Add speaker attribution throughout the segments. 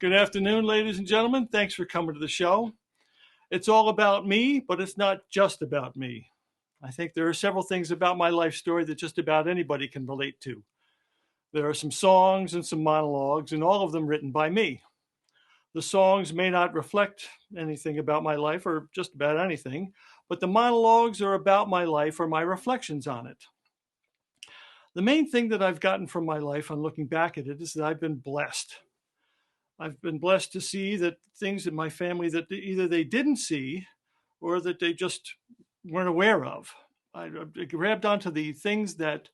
Speaker 1: Good afternoon, ladies and gentlemen. Thanks for coming to the show. It's all about me, but it's not just about me. I think there are several things about my life story that just about anybody can relate to. There are some songs and some monologues, and all of them written by me. The songs may not reflect anything about my life or just about anything, but the monologues are about my life or my reflections on it. The main thing that I've gotten from my life on looking back at it is that I've been blessed. I've been blessed to see that things in my family that either they didn't see or that they just weren't aware of. I grabbed onto the things that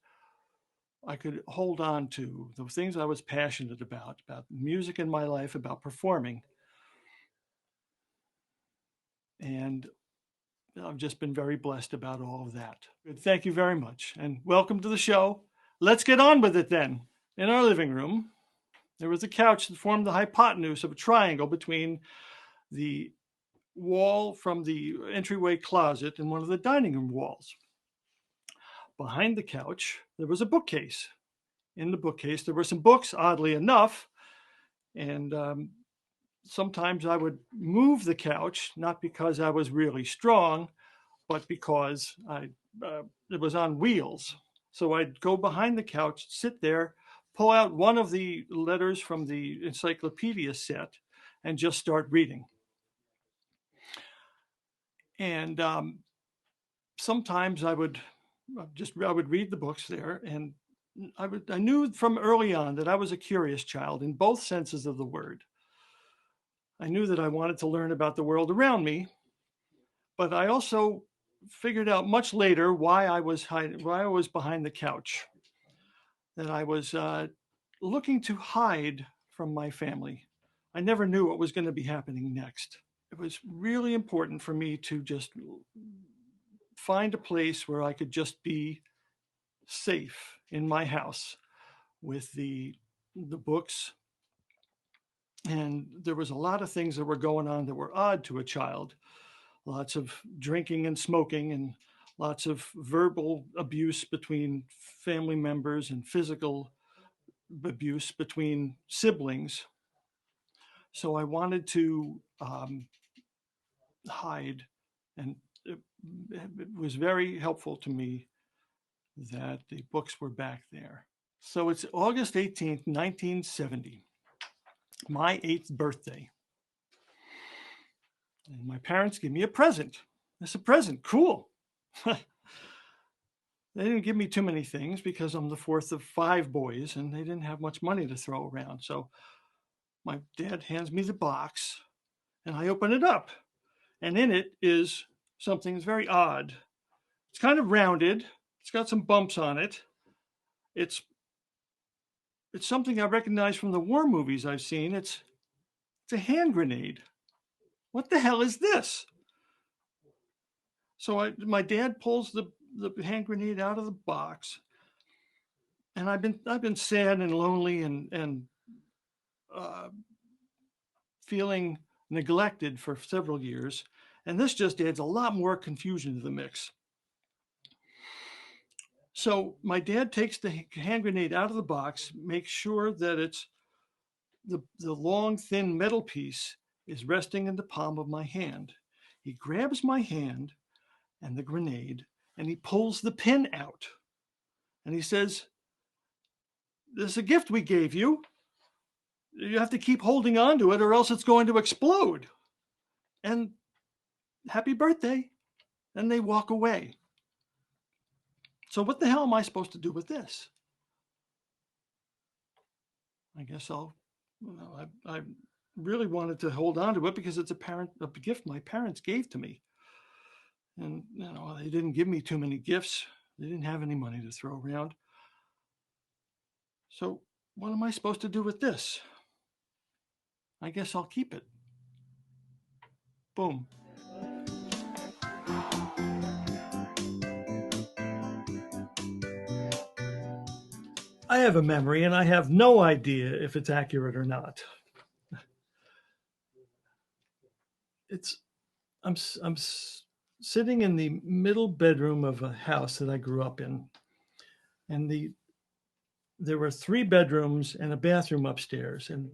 Speaker 1: I could hold on to, the things I was passionate about music in my life, about performing. And I've just been very blessed about all of that. Good. Thank you very much. And welcome to the show. Let's get on with it then. In our living room, there was a couch that formed the hypotenuse of a triangle between the wall from the entryway closet and one of the dining room walls. Behind the couch, there was a bookcase. In the bookcase, there were some books, oddly enough, and sometimes I would move the couch, not because I was really strong, but because it was on wheels. So I'd go behind the couch, sit there, pull out one of the letters from the encyclopedia set, and just start reading. And sometimes I would read the books there, and I knew from early on that I was a curious child in both senses of the word. I knew that I wanted to learn about the world around me, but I also figured out much later why I was behind the couch. That I was looking to hide from my family. I never knew what was going to be happening next. It was really important for me to just find a place where I could just be safe in my house with the books. And there was a lot of things that were going on that were odd to a child. Lots of drinking and smoking and lots of verbal abuse between family members and physical abuse between siblings. So I wanted to hide, and it was very helpful to me that the books were back there. So it's August 18th, 1970, my 8th birthday. And my parents give me a present. It's a present, cool. They didn't give me too many things because I'm the fourth of 5 boys and they didn't have much money to throw around. So my dad hands me the box and I open it up. And in it is something that's very odd. It's kind of rounded. It's got some bumps on it. It's something I recognize from the war movies I've seen. It's a hand grenade. What the hell is this? So my dad pulls the hand grenade out of the box, and I've been sad and lonely and feeling neglected for several years, and this just adds a lot more confusion to the mix. So my dad takes the hand grenade out of the box, makes sure that it's the long, thin metal piece is resting in the palm of my hand. He grabs my hand and the grenade, and he pulls the pin out. And he says, "This is a gift we gave you. You have to keep holding on to it or else it's going to explode. And happy birthday." And they walk away. So what the hell am I supposed to do with this? I guess I really wanted to hold on to it because it's a gift my parents gave to me. And, they didn't give me too many gifts. They didn't have any money to throw around. So what am I supposed to do with this? I guess I'll keep it. Boom. I have a memory and I have no idea if it's accurate or not. I'm sitting in the middle bedroom of a house that I grew up in, and there were 3 bedrooms and a bathroom upstairs, and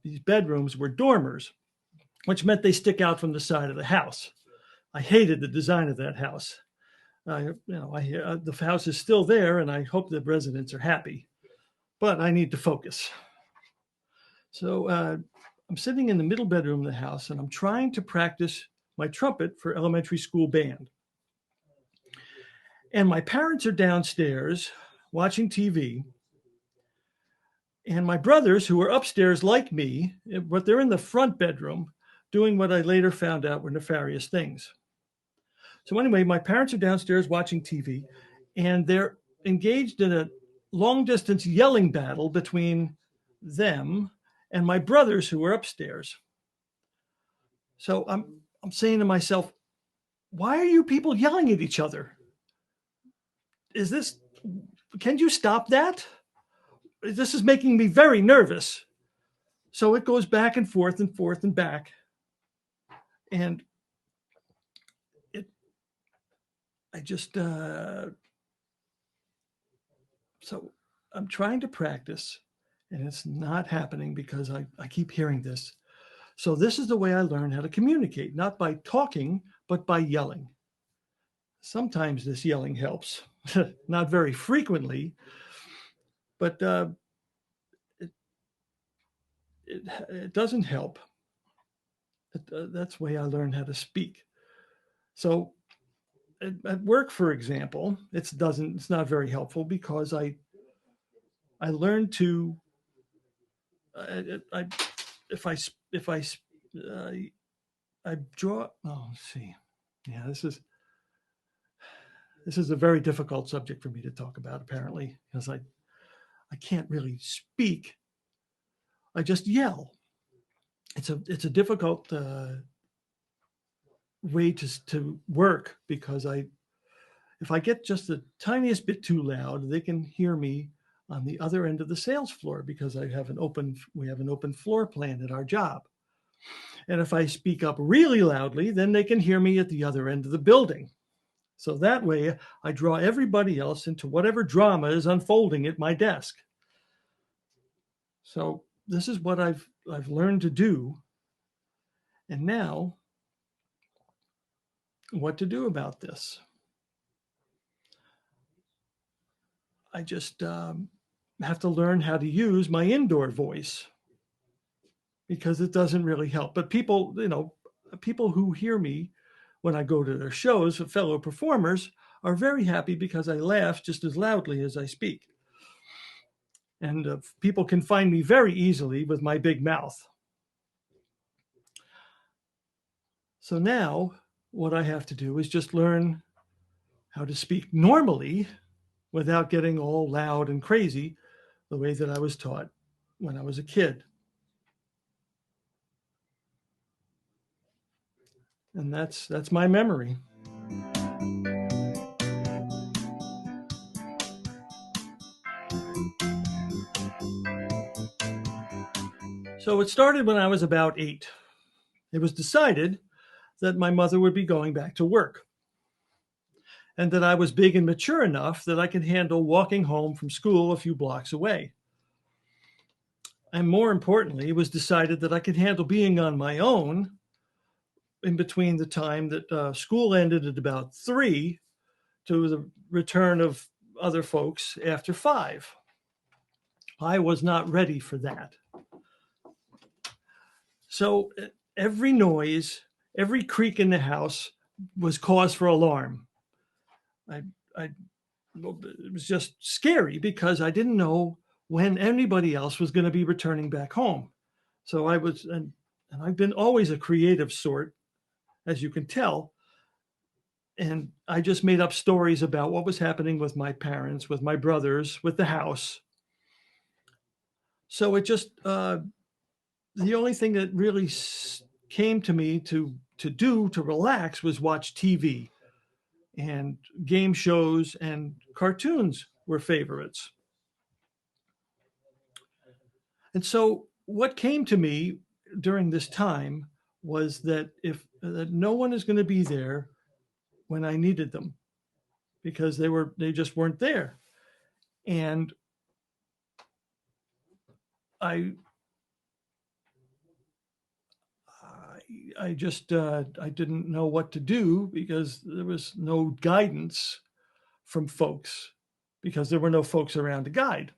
Speaker 1: these bedrooms were dormers, which meant they stick out from the side of the house. I hated the design of that house. The house is still there, and I hope the residents are happy, but I need to focus. So I'm sitting in the middle bedroom of the house, and I'm trying to practice my trumpet for elementary school band. And my parents are downstairs watching TV, and my brothers, who are upstairs like me, but they're in the front bedroom doing what I later found out were nefarious things. So anyway, my parents are downstairs watching TV, and they're engaged in a long-distance yelling battle between them and my brothers, who are upstairs. So I'm saying to myself, why are you people yelling at each other? Can you stop that? This is making me very nervous. So it goes back and forth and forth and back. And so I'm trying to practice, and it's not happening because I keep hearing this. So this is the way I learn how to communicate, not by talking, but by yelling. Sometimes this yelling helps, not very frequently, but it doesn't help. That's the way I learned how to speak. So at work, for example, it's not very helpful because I learned to I draw. Oh, let's see. Yeah, this is a very difficult subject for me to talk about, apparently, because I can't really speak. I just yell. It's a difficult way to work because if I get just the tiniest bit too loud, they can hear me on the other end of the sales floor because we have an open floor plan at our job. And if I speak up really loudly, then they can hear me at the other end of the building. So that way I draw everybody else into whatever drama is unfolding at my desk. So this is what I've learned to do. And now, what to do about this? I just have to learn how to use my indoor voice because it doesn't really help. But people who hear me when I go to their shows, fellow performers, are very happy because I laugh just as loudly as I speak. And people can find me very easily with my big mouth. So now what I have to do is just learn how to speak normally without getting all loud and crazy the way that I was taught when I was a kid. And that's my memory. So it started when I was about 8. It was decided that my mother would be going back to work and that I was big and mature enough that I could handle walking home from school a few blocks away. And more importantly, it was decided that I could handle being on my own in between the time that school ended at about 3 to the return of other folks after 5. I was not ready for that. So every noise, every creak in the house was cause for alarm. It was just scary because I didn't know when anybody else was going to be returning back home. So and I've been always a creative sort, as you can tell. And I just made up stories about what was happening with my parents, with my brothers, with the house. So it just, the only thing that really came to me to relax was watch TV, and game shows and cartoons were favorites. And so what came to me during this time was that that no one is going to be there when I needed them because they just weren't there. And I I just I didn't know what to do because there was no guidance from folks because there were no folks around to guide.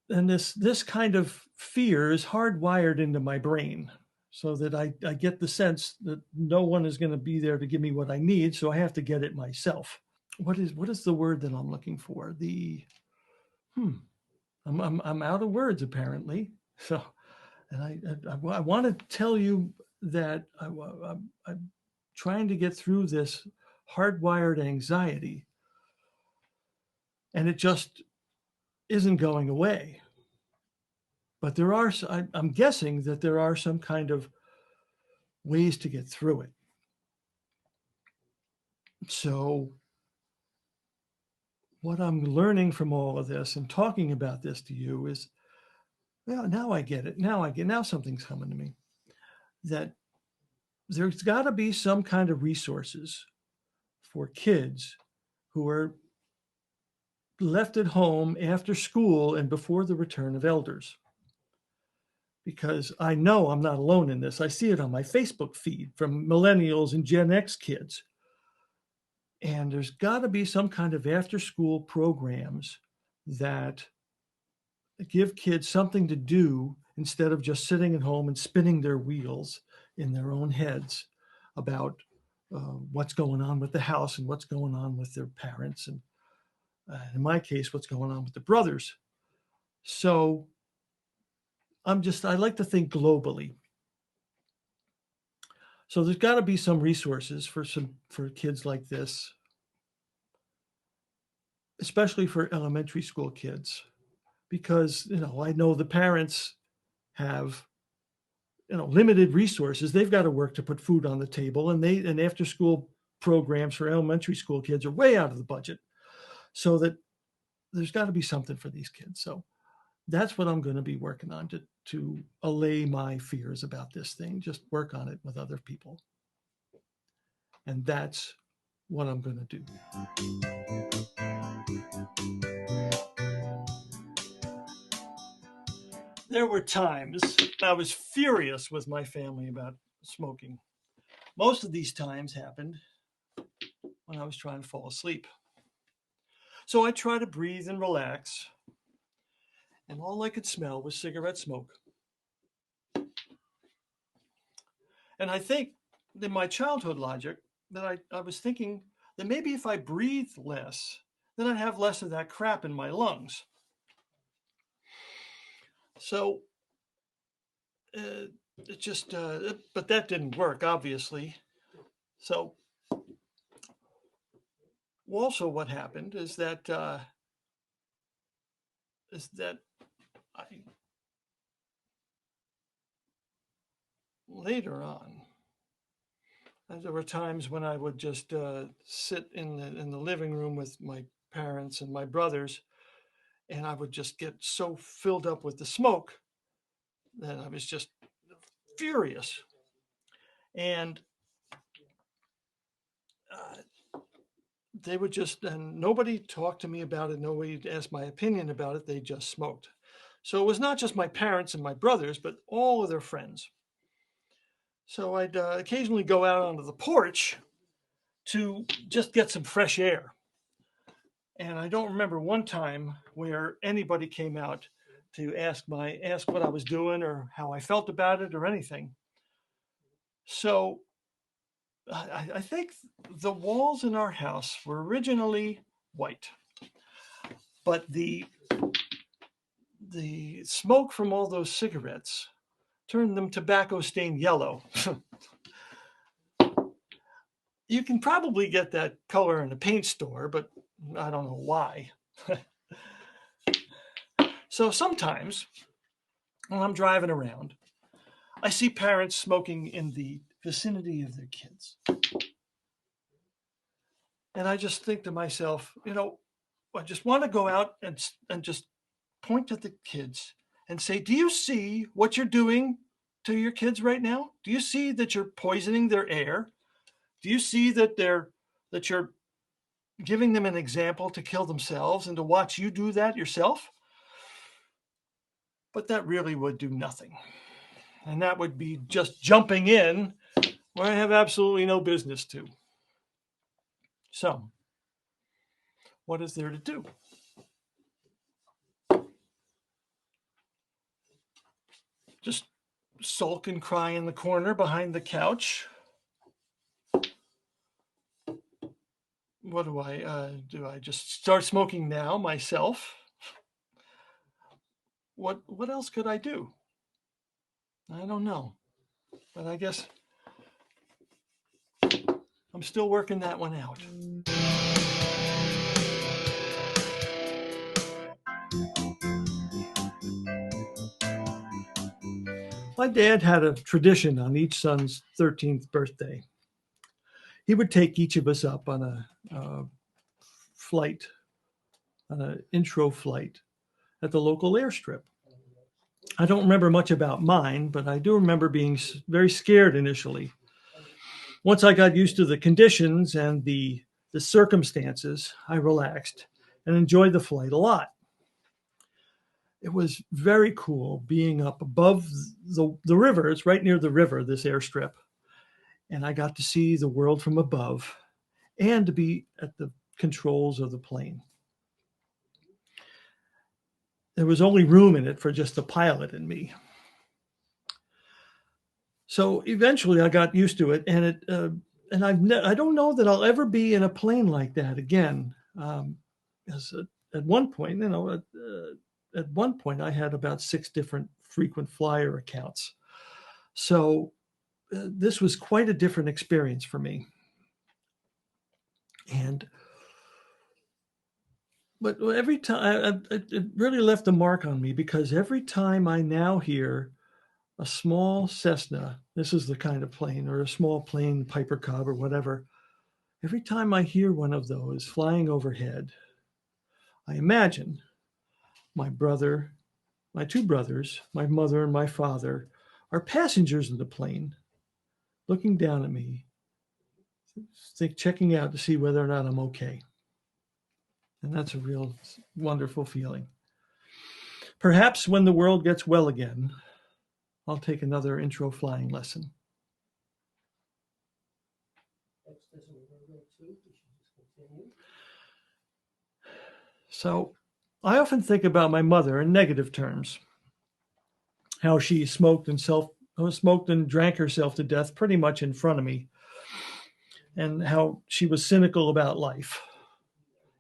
Speaker 1: And this kind of fear is hardwired into my brain so that I get the sense that no one is going to be there to give me what I need, so I have to get it myself. What is the word that I'm looking for? The I'm out of words apparently. So, and I want to tell you that I'm trying to get through this hardwired anxiety, and it just isn't going away. But there are, I'm guessing that there are some kind of ways to get through it. So, what I'm learning from all of this and talking about this to you is, well, now I get it. Now something's coming to me that there's got to be some kind of resources for kids who are left at home after school and before the return of elders. Because I know I'm not alone in this. I see it on my Facebook feed from millennials and Gen X kids. And there's got to be some kind of after school programs that give kids something to do instead of just sitting at home and spinning their wheels in their own heads about what's going on with the house and what's going on with their parents. And in my case, what's going on with the brothers. So I like to think globally. So there's got to be some resources for kids like this, especially for elementary school kids, because I know the parents have limited resources. They've got to work to put food on the table, and after school programs for elementary school kids are way out of the budget. So that there's got to be something for these kids. So that's what I'm going to be working on to allay my fears about this thing. Just work on it with other people. And that's what I'm going to do. There were times I was furious with my family about smoking. Most of these times happened when I was trying to fall asleep. So I tried to breathe and relax, and all I could smell was cigarette smoke. And I think in my childhood logic that I was thinking that maybe if I breathed less, then I'd have less of that crap in my lungs. So it just, but that didn't work, obviously. So also what happened is that later on, there were times when I would just sit in the living room with my parents and my brothers, and I would just get so filled up with the smoke that I was just furious. And they would just, and nobody talked to me about it. Nobody asked my opinion about it. They just smoked. So it was not just my parents and my brothers, but all of their friends. So I'd occasionally go out onto the porch to just get some fresh air. And I don't remember one time where anybody came out to ask what I was doing or how I felt about it or anything. So I think the walls in our house were originally white, but the smoke from all those cigarettes turned them tobacco stained yellow. You can probably get that color in a paint store, but I don't know why. So sometimes when I'm driving around, I see parents smoking in the vicinity of their kids. And I just think to myself, I just want to go out and just point to the kids and say, do you see what you're doing to your kids right now? Do you see that you're poisoning their air? Do you see that you're giving them an example to kill themselves and to watch you do that yourself? But that really would do nothing. And that would be just jumping in where I have absolutely no business to. So, what is there to do? Just sulk and cry in the corner behind the couch. What do I do? I just start smoking now myself? What else could I do? I don't know, but I guess I'm still working that one out. My dad had a tradition on each son's 13th birthday. He would take each of us up on a flight, on an intro flight at the local airstrip. I don't remember much about mine, but I do remember being very scared initially. Once I got used to the conditions and the circumstances, I relaxed and enjoyed the flight a lot. It was very cool being up above the river. It's right near the river, this airstrip. And I got to see the world from above and to be at the controls of the plane. There was only room in it for just the pilot and me. So eventually I got used to it, and I don't know that I'll ever be in a plane like that again. At one point, at one point I had about 6 different frequent flyer accounts. So this was quite a different experience for me. But every time, it really left a mark on me, because every time I now hear a small Cessna, this is the kind of plane, or a small plane, Piper Cub or whatever, every time I hear one of those flying overhead, I imagine my brother, my 2 brothers, my mother and my father are passengers in the plane, looking down at me, checking out to see whether or not I'm okay. And that's a real wonderful feeling. Perhaps when the world gets well again, I'll take another intro flying lesson. So I often think about my mother in negative terms, how she smoked and drank herself to death pretty much in front of me, and how she was cynical about life,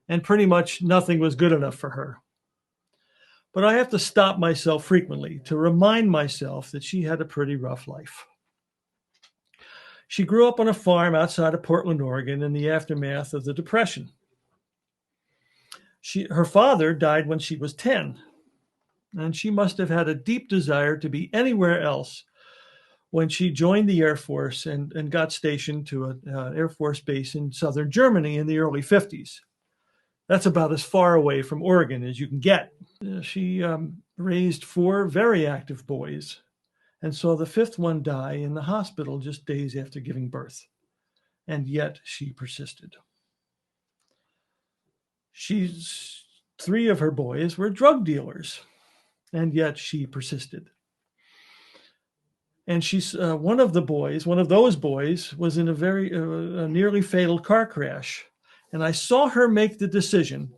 Speaker 1: and pretty much nothing was good enough for her. But I have to stop myself frequently to remind myself that she had a pretty rough life. She grew up on a farm outside of Portland, Oregon, in the aftermath of the Depression. Her father died when she was 10, and she must have had a deep desire to be anywhere else when she joined the Air Force and got stationed to an Air Force base in southern Germany in the early 50s. That's about as far away from Oregon as you can get. She raised 4 very active boys and saw the 5th one die in the hospital just days after giving birth. And yet she persisted. 3 of her boys were drug dealers, and yet she persisted. And one of those boys was in a nearly fatal car crash. And I saw her make the decision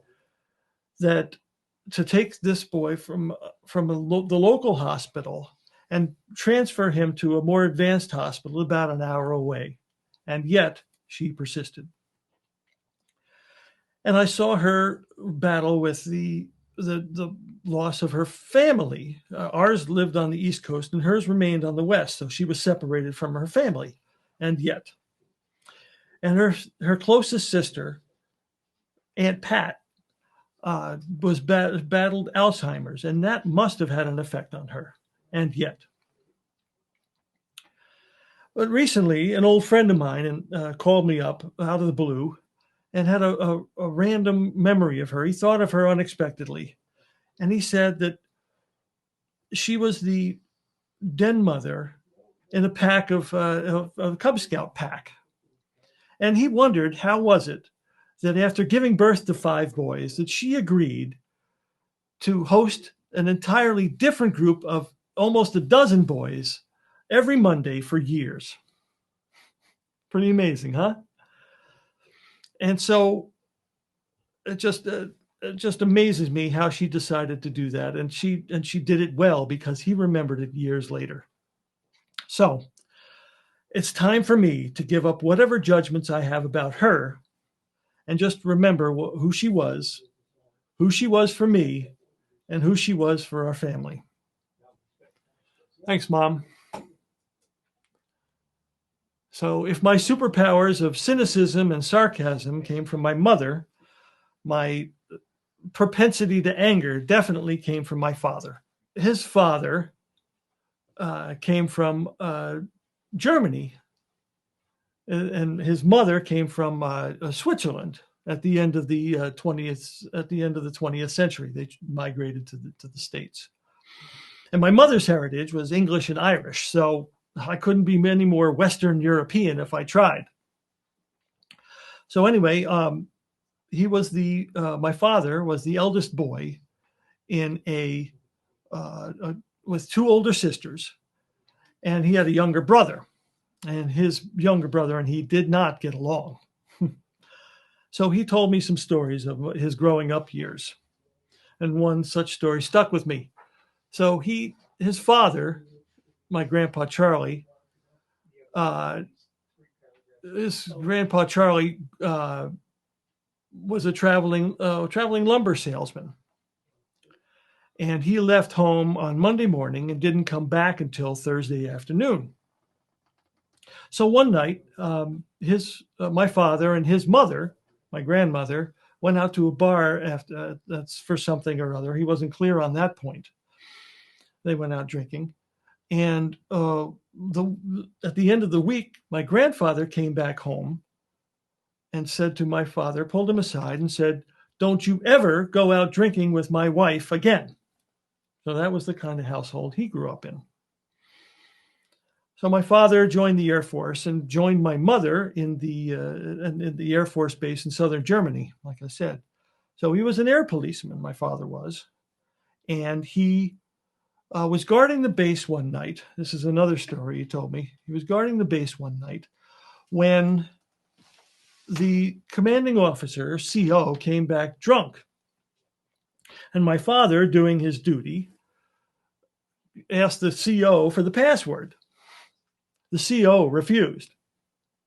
Speaker 1: that to take this boy from the local hospital and transfer him to a more advanced hospital about an hour away. And yet she persisted. And I saw her battle with the loss of her family. Ours lived on the East Coast and hers remained on the West. So she was separated from her family. And yet. And her closest sister, Aunt Pat, was battled Alzheimer's, and that must have had an effect on her. And yet. But recently, an old friend of mine called me up out of the blue and had a random memory of her. He thought of her unexpectedly. And he said that she was the den mother in a pack of a Cub Scout pack. And he wondered, how was it that after giving birth to 5 boys, that she agreed to host an entirely different group of almost a dozen boys every Monday for years. Pretty amazing, huh? And so it just amazes me how she decided to do that, and she did it well because he remembered it years later. So it's time for me to give up whatever judgments I have about her and just remember who she was for me, and who she was for our family. Thanks, Mom. So if my superpowers of cynicism and sarcasm came from my mother, my propensity to anger definitely came from my father. His father came from Germany, and his mother came from Switzerland at the end of the 20th century. They migrated to the States. And my mother's heritage was English and Irish, so I couldn't be any more Western European if I tried. So anyway, my father was the eldest boy in with two older sisters, and he had a younger brother, and his younger brother and he did not get along. So he told me some stories of his growing up years, and one such story stuck with me. So his father, my grandpa Charlie, was a traveling lumber salesman, and he left home on Monday morning and didn't come back until Thursday afternoon. So one night, my father and his mother, my grandmother, went out to a bar after that's for something or other. He wasn't clear on that point. They went out drinking, and at the end of the week, my grandfather came back home and said to my father, pulled him aside and said, "Don't you ever go out drinking with my wife again." So that was the kind of household he grew up in. So my father joined the Air Force and joined my mother in the Air Force base in southern Germany, like I said. So he was an air policeman, my father was, and he was guarding the base one night. This is another story he told me. He was guarding the base one night when the commanding officer, CO, came back drunk. And my father, doing his duty, asked the CO for the password. The CO refused.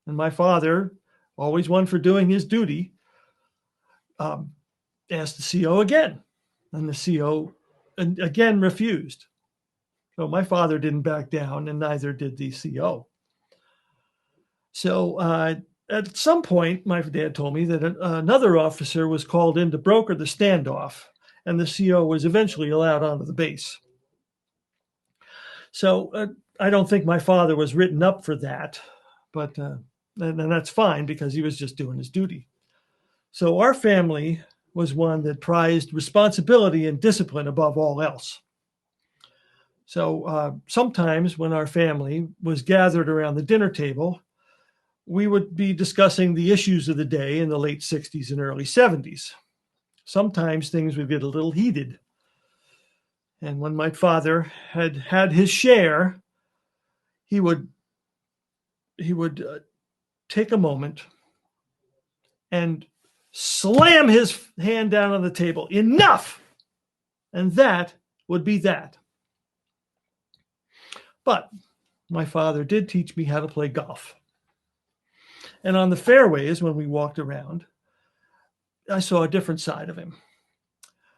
Speaker 1: And my father, always one for doing his duty, asked the CO again. And the CO again refused. So my father didn't back down, and neither did the CO. So at some point, my dad told me that another officer was called in to broker the standoff, and the CO was eventually allowed onto the base. So I don't think my father was written up for that, but and that's fine because he was just doing his duty. So our family was one that prized responsibility and discipline above all else. So sometimes when our family was gathered around the dinner table, we would be discussing the issues of the day in the late 60s and early 70s. Sometimes things would get a little heated. And when my father had his share, he would take a moment and slam his hand down on the table. Enough! And that would be that. But my father did teach me how to play golf. And on the fairways, when we walked around, I saw a different side of him.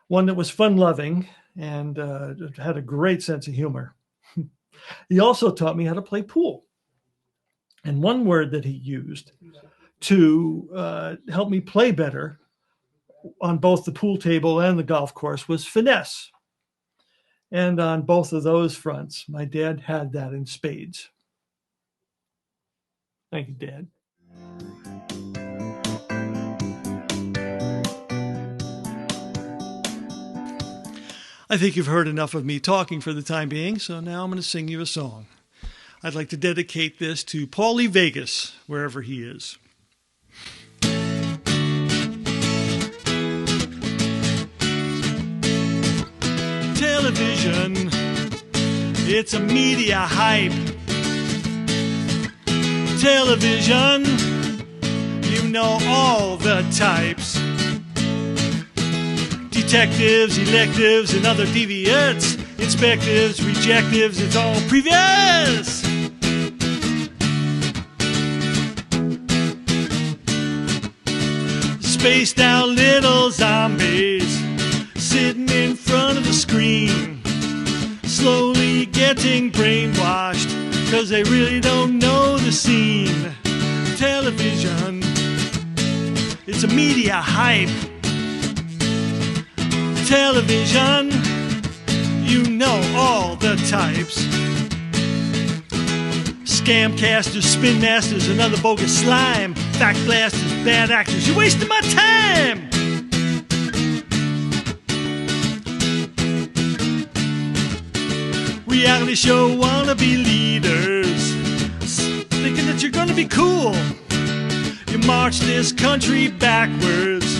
Speaker 1: One that was fun-loving and had a great sense of humor. He also taught me how to play pool. And one word that he used to help me play better on both the pool table and the golf course was finesse. And on both of those fronts, my dad had that in spades. Thank you, Dad. I think you've heard enough of me talking for the time being, so now I'm going to sing you a song. I'd like to dedicate this to Paulie Vegas, wherever he is. Television, it's a media hype. Television, you know all the types. Detectives, electives, and other deviates. Inspectives, rejectives, it's all previous. Spaced out little zombies sitting in front of the screen, slowly getting brainwashed, 'cause they really don't know the scene. Television, it's a media hype. Television, you know all the types. Scamcasters, spin masters, and other bogus slime. Fact blasters, bad actors, you're wasting my time. Reality show wannabe leaders, thinking that you're gonna be cool. You march this country backwards,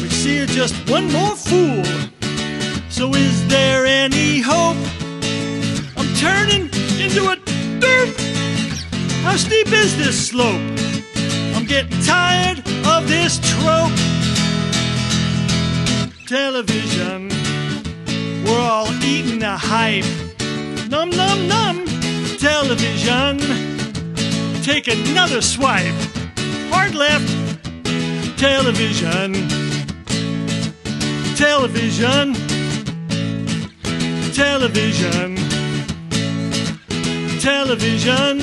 Speaker 1: we see you're just one more fool. So is there any hope? I'm turning into a derp. How steep is this slope? I'm getting tired of this trope. Television, we're all eating the hype. Num, num, num. Television, take another swipe. Hard left. Television. Television. Television. Television.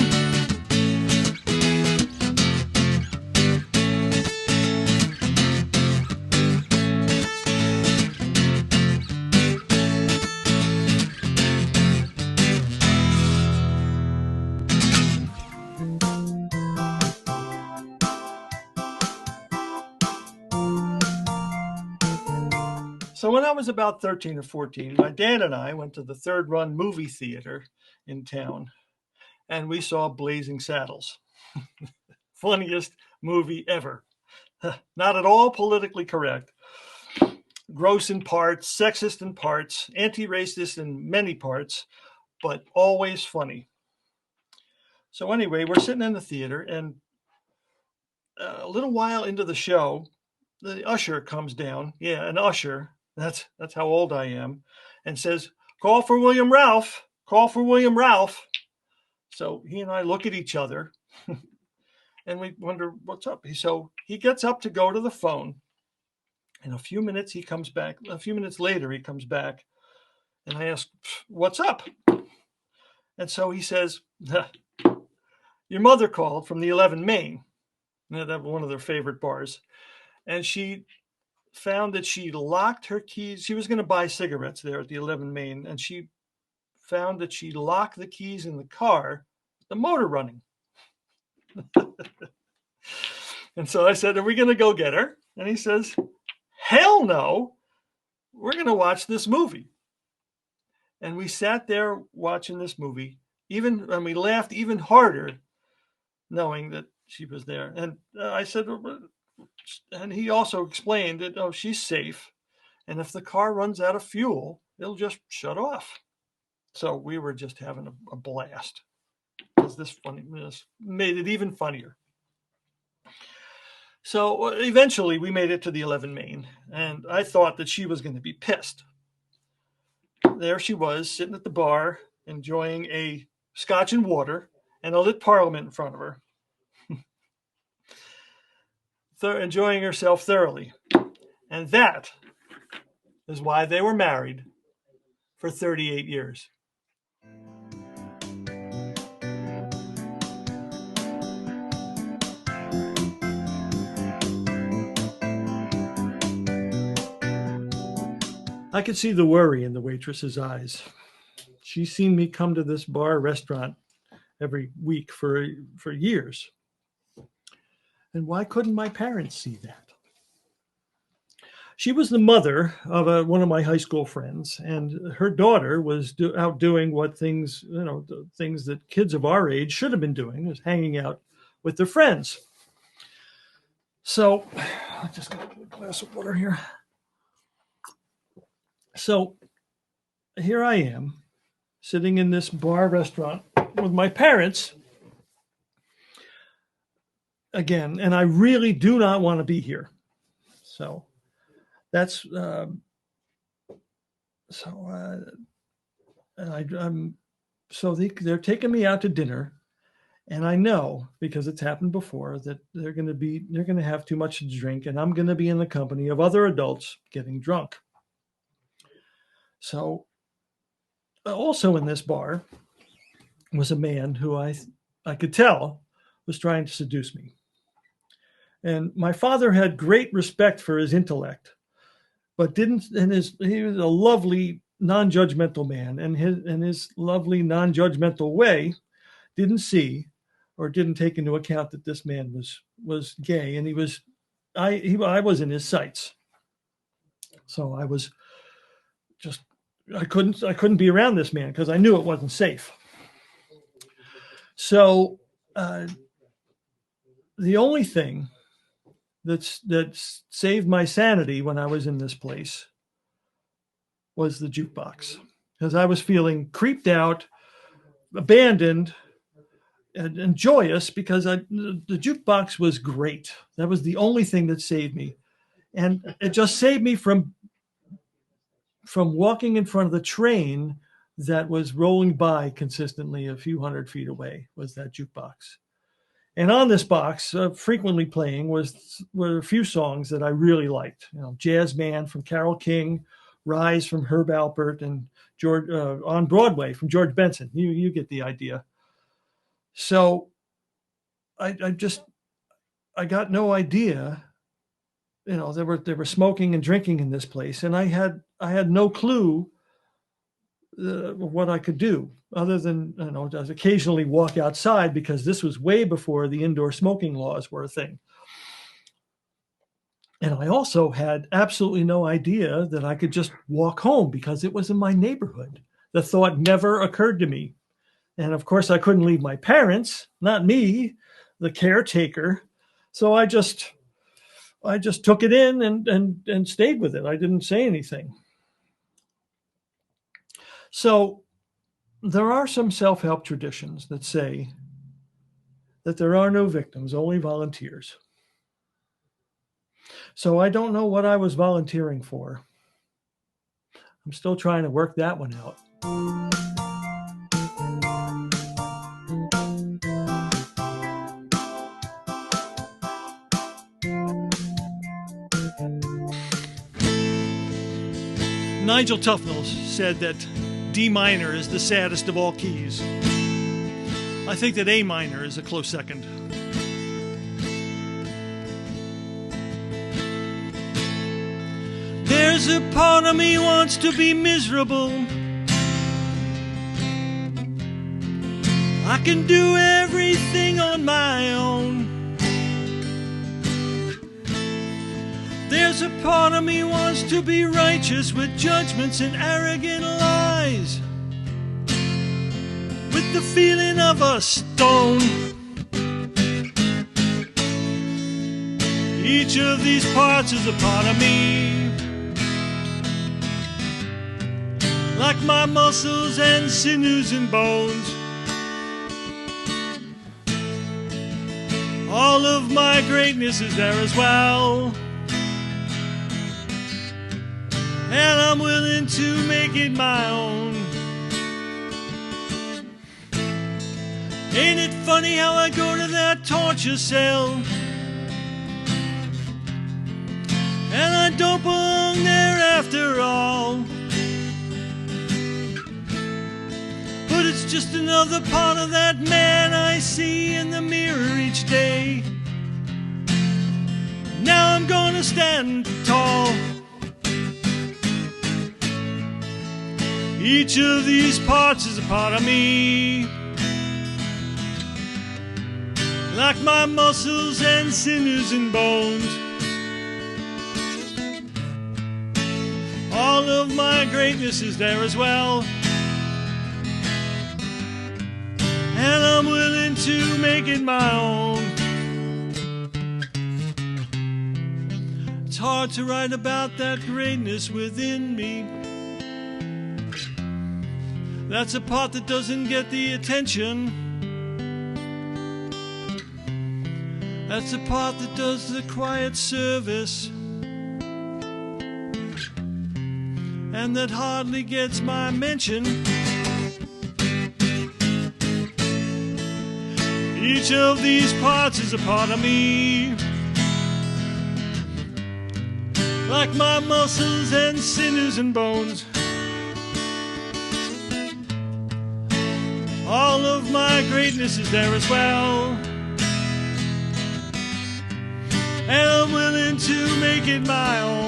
Speaker 1: So when I was about 13 or 14, my dad and I went to the Third Run movie theater in town, and we saw Blazing Saddles. Funniest movie ever. Not at all politically correct. Gross in parts, sexist in parts, anti-racist in many parts, but always funny. So anyway, we're sitting in the theater, and a little while into the show, the usher comes down. Yeah, an usher. That's how old I am, and says, "Call for William Ralph. Call for William Ralph." So he and I look at each other, and we wonder what's up. So he gets up to go to the phone, and a few minutes he comes back. A few minutes later he comes back, and I ask, "What's up?" And so he says, "Your mother called from the 11 Main." That was one of their favorite bars, and she found that she locked her keys. She was going to buy cigarettes there at the 11 Main, and she found that she locked the keys in the car, the motor running. And so I said, "Are we going to go get her?" And he says, "Hell no, we're going to watch this movie." And we sat there watching this movie, and we laughed even harder, knowing that she was there. And I said, and he also explained that, oh, she's safe, and if the car runs out of fuel, it'll just shut off. So we were just having a blast, because this made it even funnier. So eventually we made it to the 11 Main, and I thought that she was going to be pissed. There she was, sitting at the bar, enjoying a scotch and water and a lit Parliament in front of her. Enjoying herself thoroughly. And that is why they were married for 38 years. I could see the worry in the waitress's eyes. She's seen me come to this bar restaurant every week for years. And why couldn't my parents see that? She was the mother of one of my high school friends, and her daughter was out doing what things that kids of our age should have been doing, was hanging out with their friends. So I just got a glass of water here. So here I am, sitting in this bar restaurant with my parents, again, and I really do not want to be here. So that's they're taking me out to dinner, and I know because it's happened before that they're going to have too much to drink, and I'm going to be in the company of other adults getting drunk. So also in this bar was a man who I could tell was trying to seduce me. And my father had great respect for his intellect, but didn't. He was a lovely, non-judgmental man, and his lovely, non-judgmental way didn't see or didn't take into account that this man was gay, and I was in his sights. So I couldn't be around this man because I knew it wasn't safe. So the only thing that saved my sanity when I was in this place was the jukebox, because I was feeling creeped out, abandoned, and joyous because the jukebox was great. That was the only thing that saved me, and it just saved me from walking in front of the train that was rolling by consistently a few hundred feet away. Was that jukebox. And on this box, frequently playing were a few songs that I really liked. Jazz Man from Carole King, Rise from Herb Alpert, and George on Broadway from George Benson. You get the idea. So I got no idea. They were smoking and drinking in this place, and I had no clue what I could do other than just occasionally walk outside, because this was way before the indoor smoking laws were a thing. And I also had absolutely no idea that I could just walk home because it was in my neighborhood. The thought never occurred to me. And of course I couldn't leave my parents, not me, the caretaker. So I just took it in and stayed with it. I didn't say anything. So there are some self-help traditions that say that there are no victims, only volunteers. So I don't know what I was volunteering for. I'm still trying to work that one out. Nigel Tufnell said that D minor is the saddest of all keys. I think that A minor is a close second. There's a part of me wants to be miserable. I can do everything on my own. There's a part of me wants to be righteous with judgments and arrogant lies, with the feeling of a stone. Each of these parts is a part of me, like my muscles and sinews and bones. All of my greatness is there as well, and I'm willing to make it my own. Ain't it funny how I go to that torture cell, and I don't belong there after all. But it's just another part of that man I see in the mirror each day. Now I'm gonna stand tall. Each of these parts is a part of me, like my muscles and sinews and bones. All of my greatness is there as well, and I'm willing to make it my own. It's hard to write about that greatness within me. That's a part that doesn't get the attention. That's the part that does the quiet service, and that hardly gets my mention. Each of these parts is a part of me, like my muscles and sinews and bones. All of my greatness is there as well, and I'm willing to make it my own.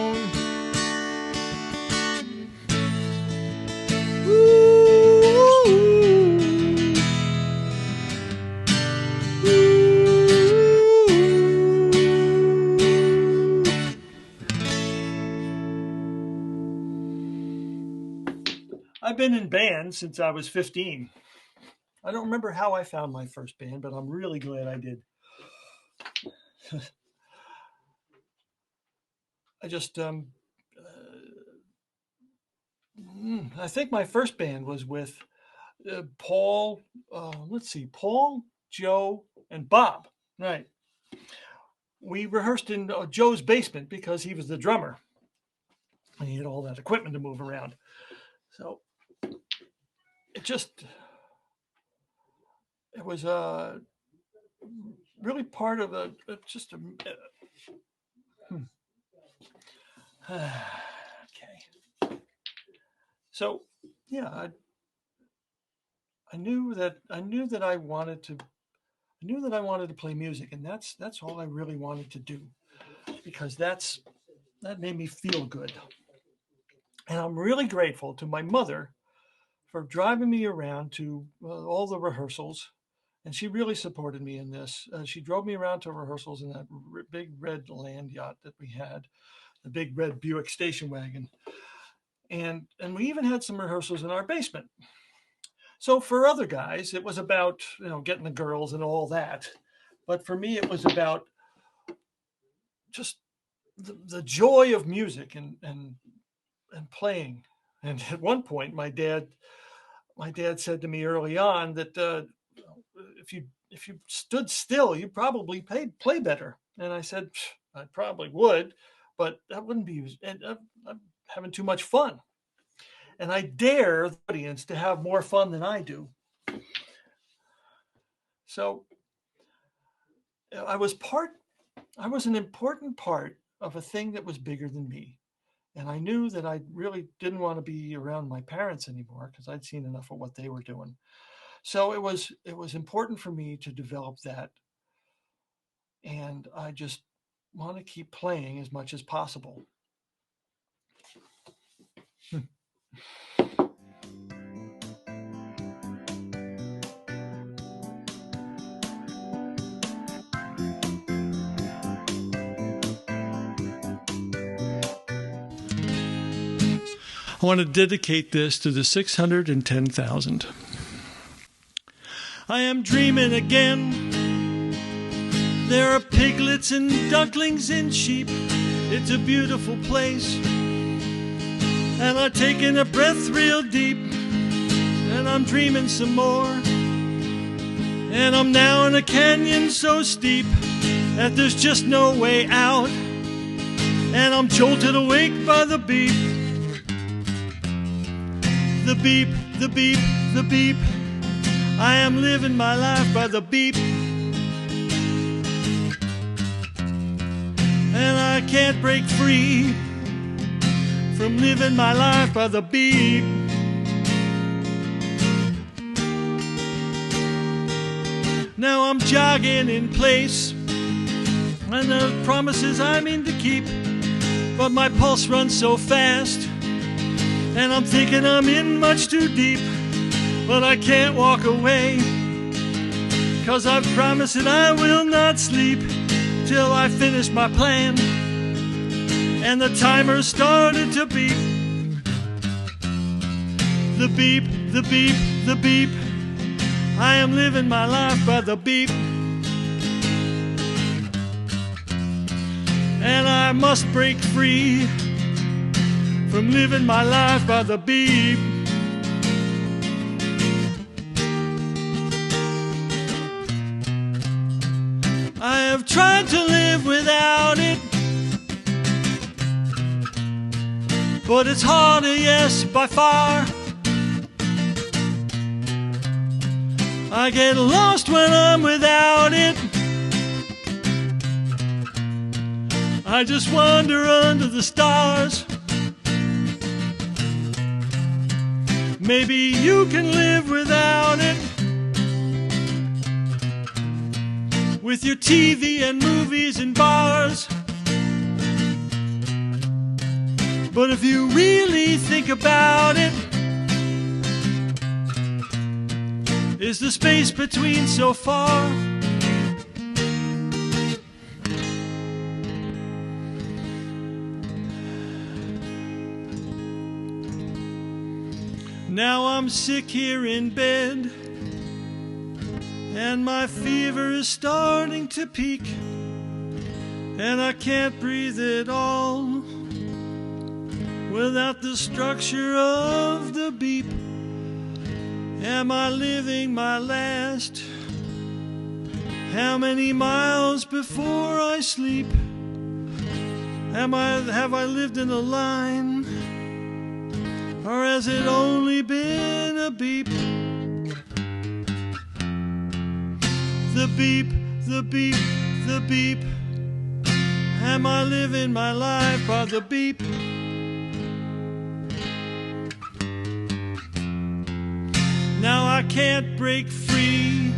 Speaker 1: I've been in bands since I was 15. I don't remember how I found my first band, but I'm really glad I did. I think my first band was with Paul, Paul, Joe, and Bob. Right. We rehearsed in Joe's basement because he was the drummer. And he had all that equipment to move around. So it was really part of okay. So yeah, I knew that I wanted to play music, and that's all I really wanted to do, because that made me feel good. And I'm really grateful to my mother for driving me around to all the rehearsals, and she really supported me in this. She drove me around to rehearsals in that big red land yacht that we had, the big red Buick station wagon, and we even had some rehearsals in our basement. So for other guys, it was about getting the girls and all that, but for me, it was about just the joy of music and playing. And at one point, my dad said to me early on that if you stood still, you probably play better. And I said, I probably would, but that wouldn't be. And I'm having too much fun. And I dare the audience to have more fun than I do. So I was an important part of a thing that was bigger than me. And I knew that I really didn't want to be around my parents anymore, because I'd seen enough of what they were doing. So it was important for me to develop that. And I just want to keep playing as much as possible. I want to dedicate this to the 610,000. I am dreaming again. There are piglets and ducklings and sheep. It's a beautiful place. And I've taken a breath real deep. And I'm dreaming some more. And I'm now in a canyon so steep that there's just no way out. And I'm jolted awake by the beep. The beep, the beep, the beep. I am living my life by the beep. And I can't break free from living my life by the beep. Now I'm jogging in place, and the promises I mean to keep, but my pulse runs so fast, and I'm thinking I'm in much too deep. But I can't walk away, 'cause I've promised that I will not sleep till I finish my plan. And the timer started to beep. The beep, the beep, the beep. I am living my life by the beep. And I must break free from living my life by the beep. I have tried to live without it, but it's harder, yes, by far. I get lost when I'm without it. I just wander under the stars. Maybe you can live without it, with your TV and movies and bars. But if you really think about it, is the space between so far? Now I'm sick here in bed, and my fever is starting to peak, and I can't breathe at all without the structure of the beep. Am I living my last? How many miles before I sleep? Have I lived in a line? Or has it only been a beep? The beep, the beep, the beep. Am I living my life by the beep? Now I can't break free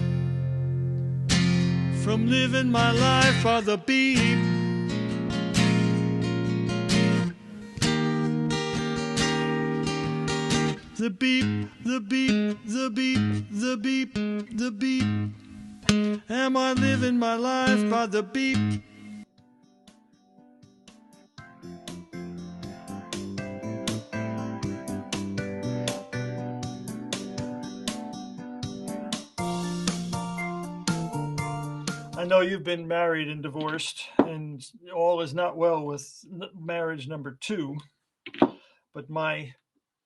Speaker 1: from living my life by the beep. The beep, the beep, the beep, the beep, the beep. Am I living my life by the beep? I know you've been married and divorced, and all is not well with marriage number 2, but my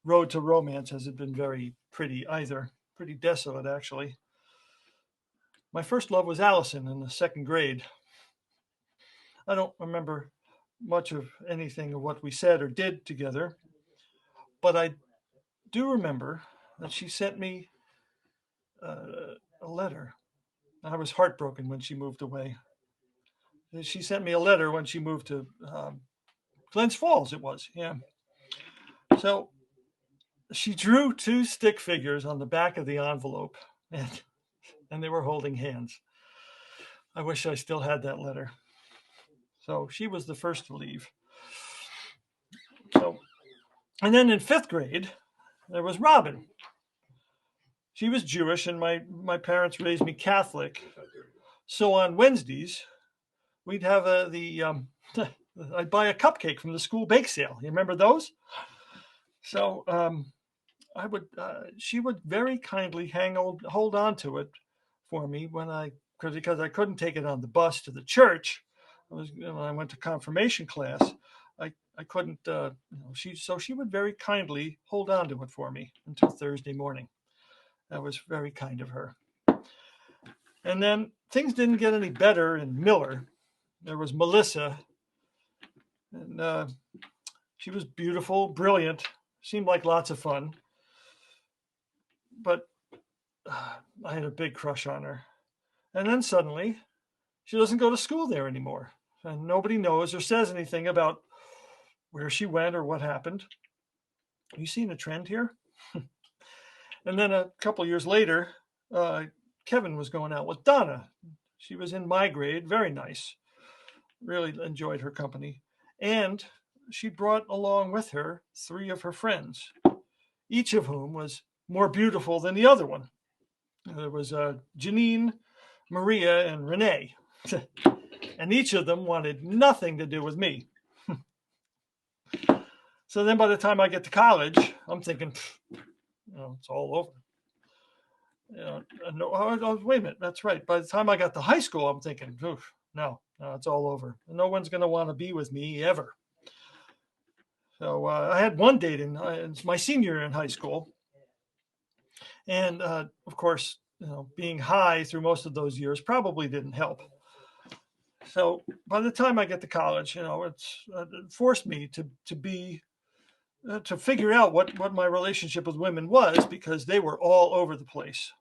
Speaker 1: road to romance hasn't been very pretty either. Pretty desolate, actually. My first love was Allison in the 2nd grade. I don't remember much of anything of what we said or did together, but I do remember that she sent me a letter. I was heartbroken when she moved away. She sent me a letter when she moved to Glens Falls, it was, yeah. So she drew 2 stick figures on the back of the envelope, and they were holding hands. I wish I still had that letter. So she was the first to leave. So, and then in 5th grade, there was Robin. She was Jewish, and my parents raised me Catholic. So on Wednesdays, we'd have I'd buy a cupcake from the school bake sale. You remember those? So she would very kindly hold on to it for me because I couldn't take it on the bus to the church. When I went to confirmation class, I couldn't. She would very kindly hold on to it for me until Thursday morning. That was very kind of her. And then things didn't get any better in Miller. There was Melissa, and she was beautiful, brilliant, seemed like lots of fun. But I had a big crush on her. And then suddenly, she doesn't go to school there anymore. And nobody knows or says anything about where she went or what happened. You seen a trend here? And then a couple years later, Kevin was going out with Donna. She was in my grade, very nice. Really enjoyed her company. And she brought along with her 3 of her friends, each of whom was more beautiful than the other one. There was Janine, Maria, and Renee. And each of them wanted nothing to do with me. So then by the time I get to college, I'm thinking, it's all over. Wait a minute, that's right. By the time I got to high school, I'm thinking, no, it's all over. No one's going to want to be with me ever. So I had one date it's my senior year in high school. And of course, being high through most of those years probably didn't help. So by the time I get to college, it forced me to figure out what my relationship with women was, because they were all over the place,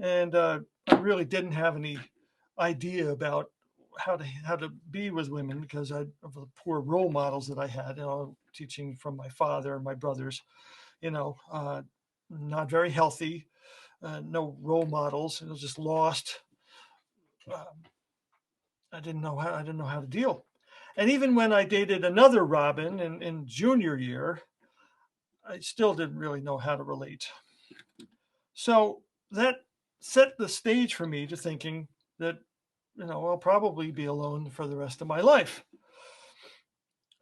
Speaker 1: and I really didn't have any idea about how to be with women, because of the poor role models that I had, teaching from my father and my brothers, not very healthy, no role models. It was just lost. Um, I didn't know how to deal. And even when I dated another Robin in junior year, I still didn't really know how to relate. So that set the stage for me to thinking that, I'll probably be alone for the rest of my life.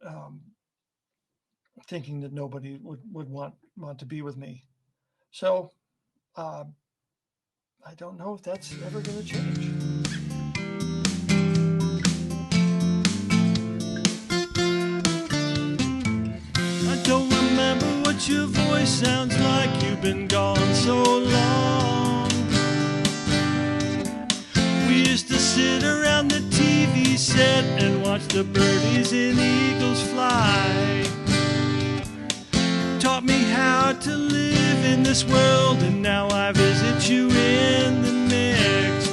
Speaker 1: Um, Thinking that nobody would want to be with me. So um, I don't know if that's ever going to change. I don't remember what your voice sounds like. You've been gone so long. We used to sit around the TV set and watch the birdies and eagles fly. Taught me how to live in this world, and now I visit you in the next.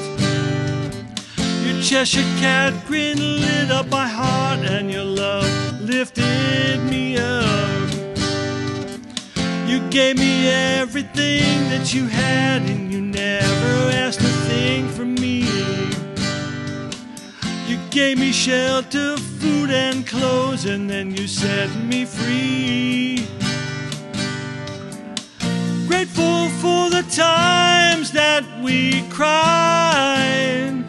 Speaker 1: Your Cheshire cat grin lit up my heart, and your love lifted me up. You gave me everything that you had, and you never asked a thing from me. You gave me shelter, food, and clothes, and then you set me free. Grateful for the times that we cried.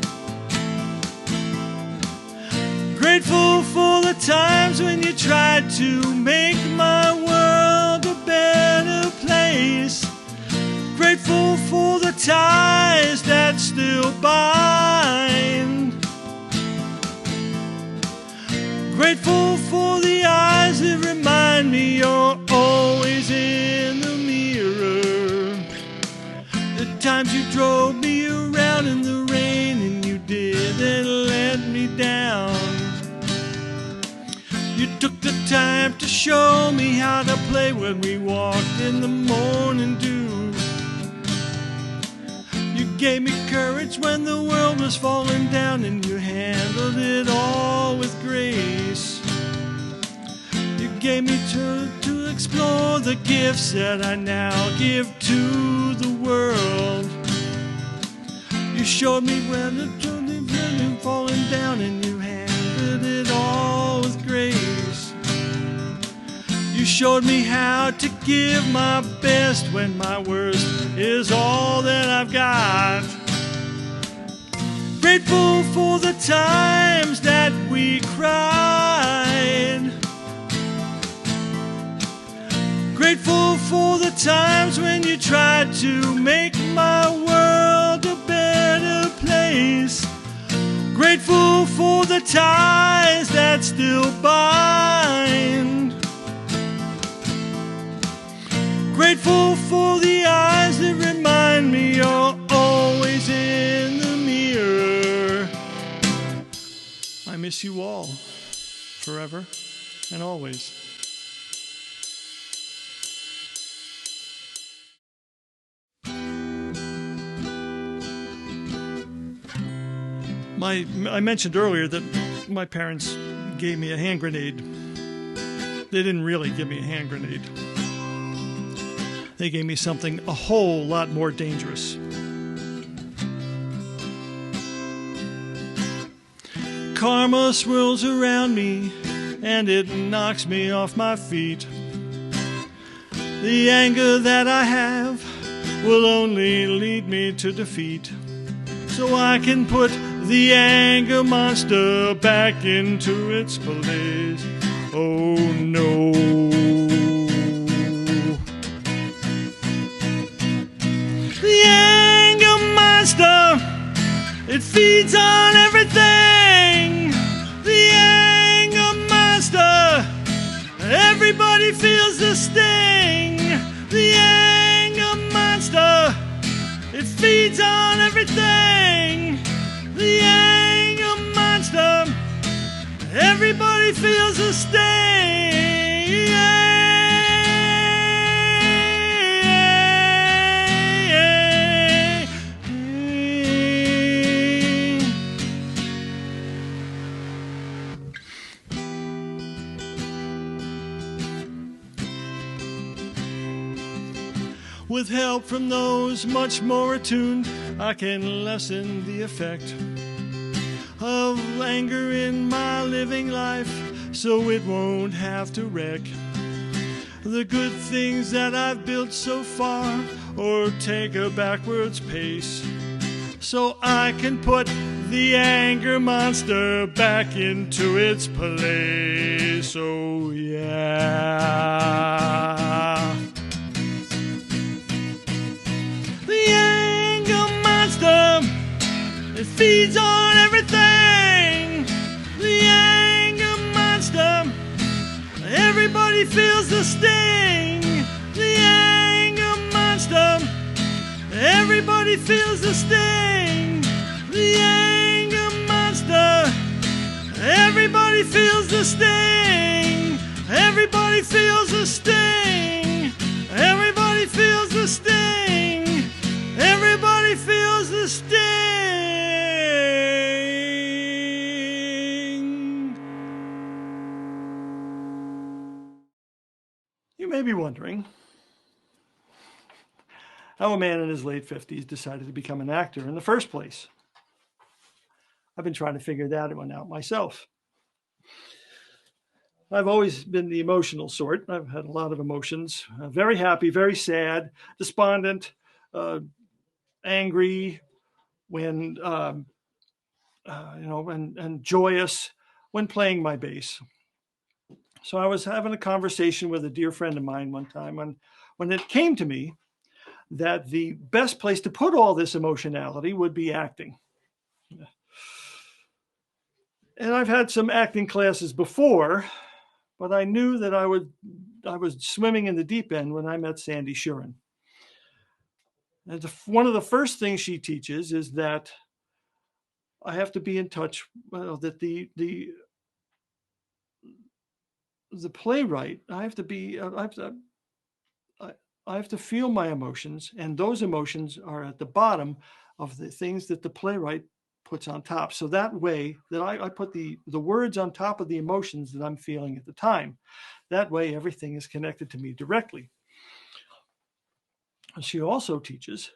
Speaker 1: Grateful for the times when you tried to make my world a better place. Grateful for the ties that still bind. Grateful for the eyes that remind me you're always in the mirror. The times you drove me around in the rain and you didn't let me down. You took the time to show me how to play when we walked in the morning dew. You gave me courage when the world was falling down, and you handled it all with grace. You gave me to explore the gifts that I now give to the world. You showed me when the was falling down, and you handled it all with grace. You showed me how to give my best when my worst is all that I've got. Grateful for the times that we cried. Grateful for the times when you tried to make my world a better place. Grateful for the ties that still bind. Grateful for the eyes that remind me you're always in the mirror. I miss you all, forever and always. I mentioned earlier that my parents gave me a hand grenade. They didn't really give me a hand grenade. They gave me something a whole lot more dangerous. Karma swirls around me and it knocks me off my feet. The anger that I have will only lead me to defeat. So I can put the anger monster back into its place. Oh no. The anger monster, it feeds on everything. The anger monster, everybody feels the sting. The anger monster, it feeds on everything. The anger monster. Everybody feels a sting. With help from those much more attuned, I can lessen the effect of anger in my living life, so it won't have to wreck the good things that I've built so far, or take a backwards pace, so I can put the anger monster back into its place. Oh yeah. The anger monster, it feeds on everything. The anger monster, everybody feels the sting. The anger monster, everybody feels the sting. The anger monster, everybody feels the sting. Everybody feels the sting. Everybody feels the sting. Everybody feels the sting. You may be wondering how a man in his late 50s decided to become an actor in the first place. I've been trying to figure that one out myself. I've always been the emotional sort. I've had a lot of emotions. Very happy, very sad, despondent, angry, when and joyous when playing my bass. So I was having a conversation with a dear friend of mine one time when it came to me that the best place to put all this emotionality would be acting. And I've had some acting classes before, but I knew that I was swimming in the deep end when I met Sandy Shurin. And one of the first things she teaches is that I have to be in touch, that the playwright, I have to feel my emotions, and those emotions are at the bottom of the things that the playwright puts on top. So that way that I put the words on top of the emotions that I'm feeling at the time. That way everything is connected to me directly. And she also teaches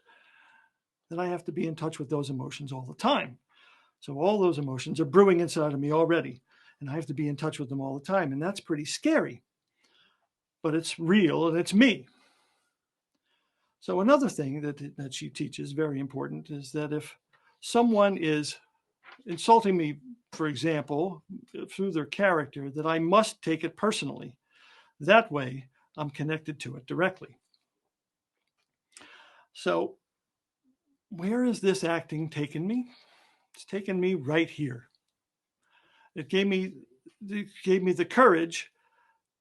Speaker 1: that I have to be in touch with those emotions all the time. So all those emotions are brewing inside of me already, and I have to be in touch with them all the time. And that's pretty scary, but it's real and it's me. So another thing that she teaches, very important, is that if someone is insulting me, for example, through their character, that I must take it personally. That way, I'm connected to it directly. So where has this acting taken me? It's taken me right here. It gave me the courage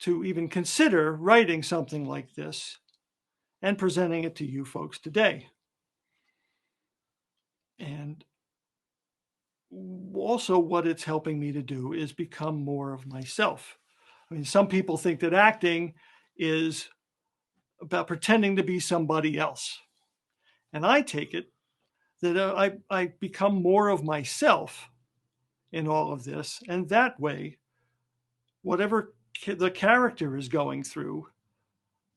Speaker 1: to even consider writing something like this and presenting it to you folks today. And also what it's helping me to do is become more of myself. I mean, some people think that acting is about pretending to be somebody else. And I take it that I become more of myself in all of this. And that way, whatever the character is going through,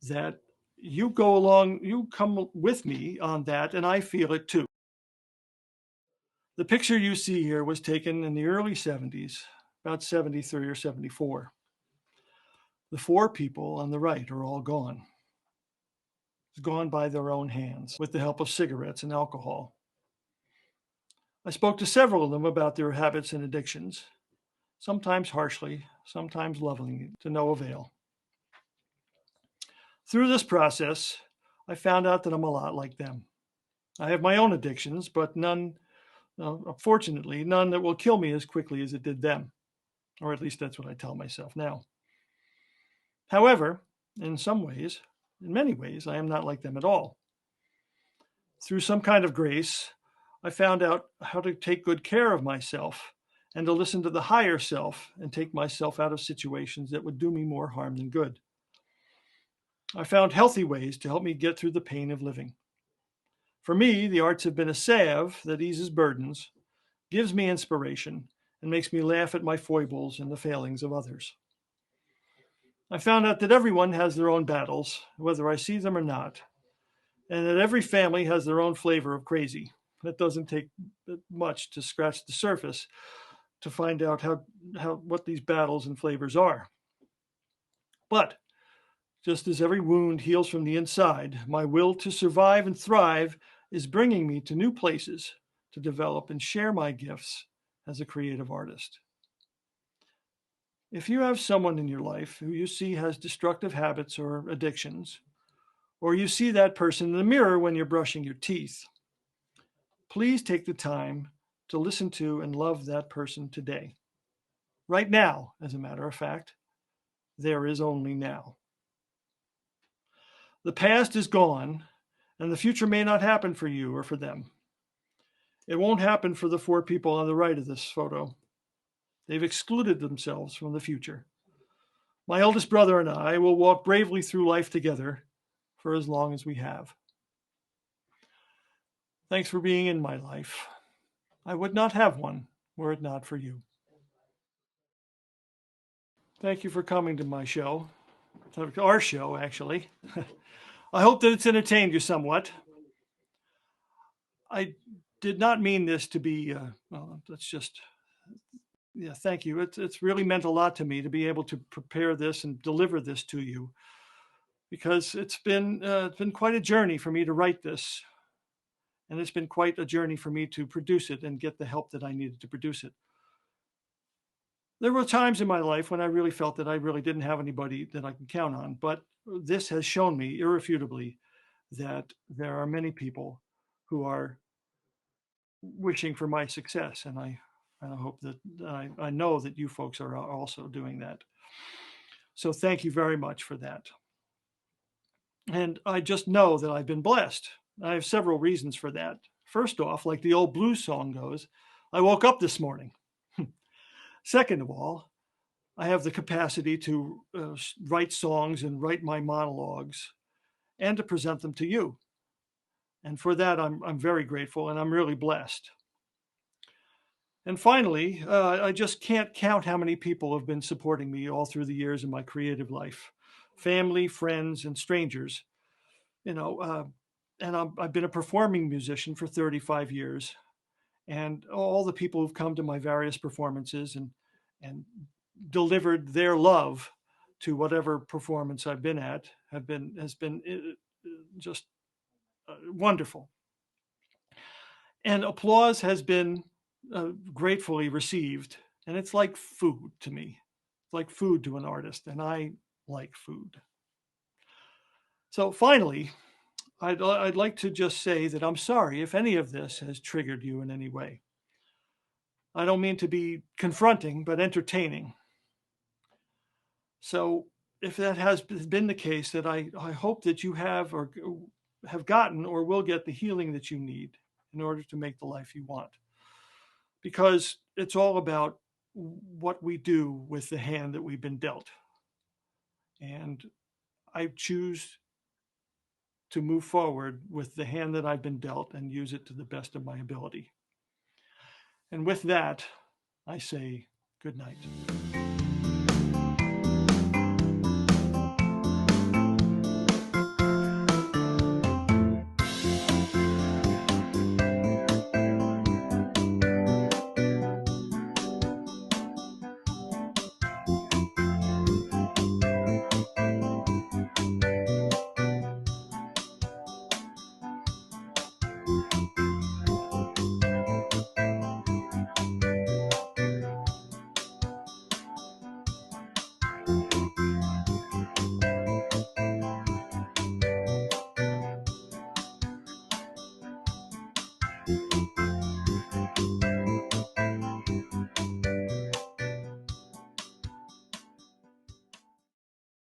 Speaker 1: that you go along, you come with me on that, and I feel it too. The picture you see here was taken in the early 70s, about 73 or 74. The four people on the right are all gone. It's gone by their own hands with the help of cigarettes and alcohol. I spoke to several of them about their habits and addictions, sometimes harshly, sometimes lovingly, to no avail. Through this process, I found out that I'm a lot like them. I have my own addictions, but none, fortunately, none that will kill me as quickly as it did them. Or at least that's what I tell myself now. However, in many ways, I am not like them at all. Through some kind of grace, I found out how to take good care of myself and to listen to the higher self and take myself out of situations that would do me more harm than good. I found healthy ways to help me get through the pain of living. For me, the arts have been a salve that eases burdens, gives me inspiration, and makes me laugh at my foibles and the failings of others. I found out that everyone has their own battles, whether I see them or not, and that every family has their own flavor of crazy. It doesn't take much to scratch the surface to find out what these battles and flavors are. But just as every wound heals from the inside, my will to survive and thrive is bringing me to new places to develop and share my gifts as a creative artist. If you have someone in your life who you see has destructive habits or addictions, or you see that person in the mirror when you're brushing your teeth, please take the time to listen to and love that person today. Right now, as a matter of fact, there is only now. The past is gone, and the future may not happen for you or for them. It won't happen for the 4 people on the right of this photo. They've excluded themselves from the future. My eldest brother and I will walk bravely through life together for as long as we have. Thanks for being in my life. I would not have one were it not for you. Thank you for coming to my show, our show, actually. I hope that it's entertained you somewhat. I did not mean this to be, thank you. It's really meant a lot to me to be able to prepare this and deliver this to you, because it's been quite a journey for me to write this, and it's been quite a journey for me to produce it and get the help that I needed to produce it. There were times in my life when I really felt that I really didn't have anybody that I can count on, but this has shown me irrefutably that there are many people who are wishing for my success, and I hope that I know that you folks are also doing that. So thank you very much for that. And I just know that I've been blessed. I have several reasons for that. First off, like the old blues song goes, I woke up this morning. Second of all, I have the capacity to write songs and write my monologues and to present them to you. And for that, I'm very grateful, and I'm really blessed. And finally, I just can't count how many people have been supporting me all through the years of my creative life, family, friends, and strangers. And I've been a performing musician for 35 years, and all the people who've come to my various performances and delivered their love to whatever performance I've been at has been just wonderful. And applause has been gratefully received, and it's like food to me. It's like food to an artist, and I like food. So finally, I'd like to just say that I'm sorry if any of this has triggered you in any way. I don't mean to be confronting, but entertaining. So if that has been the case, that I hope that you have or have gotten or will get the healing that you need in order to make the life you want. Because it's all about what we do with the hand that we've been dealt. And I choose to move forward with the hand that I've been dealt and use it to the best of my ability. And with that, I say good night.